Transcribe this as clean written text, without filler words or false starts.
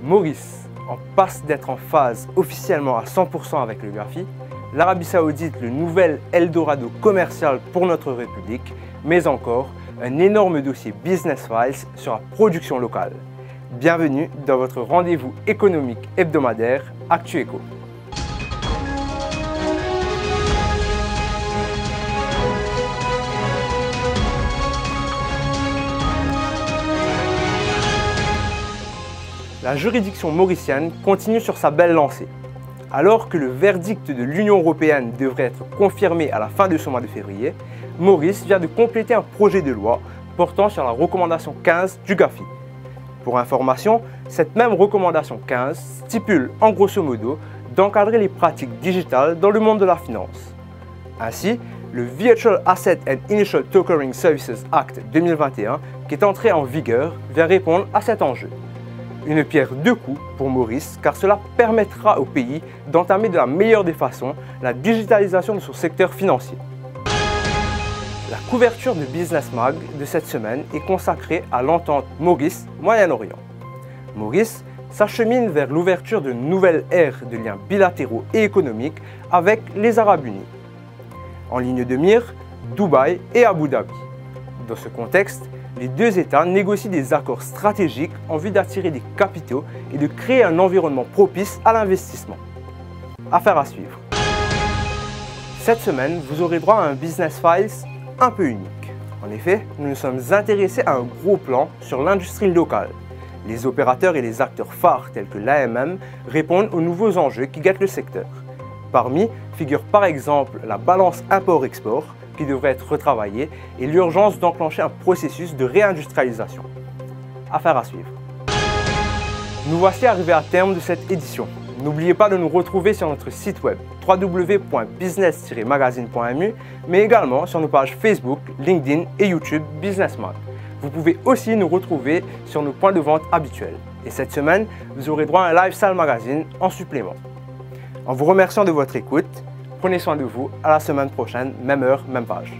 Maurice en passe d'être en phase officiellement à 100% avec le GAFI, l'Arabie Saoudite le nouvel Eldorado commercial pour notre République, mais encore un énorme dossier Business Files sur la production locale. Bienvenue dans votre rendez-vous économique hebdomadaire ActuEco. La juridiction mauricienne continue sur sa belle lancée. Alors que le verdict de l'Union européenne devrait être confirmé à la fin de ce mois de février, Maurice vient de compléter un projet de loi portant sur la recommandation 15 du GAFI. Pour information, cette même recommandation 15 stipule en grosso modo d'encadrer les pratiques digitales dans le monde de la finance. Ainsi, le Virtual Asset and Initial Tokering Services Act 2021, qui est entré en vigueur, vient répondre à cet enjeu. Une pierre deux coups pour Maurice, car cela permettra au pays d'entamer de la meilleure des façons la digitalisation de son secteur financier. La couverture de Business Mag de cette semaine est consacrée à l'entente Maurice-Moyen-Orient. Maurice s'achemine vers l'ouverture d'une nouvelle ère de liens bilatéraux et économiques avec les Arabes Unis. En ligne de mire, Dubaï et Abu Dhabi. Dans ce contexte, les deux États négocient des accords stratégiques en vue d'attirer des capitaux et de créer un environnement propice à l'investissement. Affaire à suivre. Cette semaine, vous aurez droit à un Business Files un peu unique. En effet, nous nous sommes intéressés à un gros plan sur l'industrie locale. Les opérateurs et les acteurs phares tels que l'AMM répondent aux nouveaux enjeux qui guettent le secteur. Parmi figure par exemple la balance import-export, qui devrait être retravaillé et l'urgence d'enclencher un processus de réindustrialisation. Affaire à suivre. Nous voici arrivés à terme de cette édition. N'oubliez pas de nous retrouver sur notre site web www.business-magazine.mu, mais également sur nos pages Facebook, LinkedIn et YouTube Business Mag. Vous pouvez aussi nous retrouver sur nos points de vente habituels. Et cette semaine, vous aurez droit à un Lifestyle Magazine en supplément. En vous remerciant de votre écoute, prenez soin de vous, à la semaine prochaine, même heure, même page.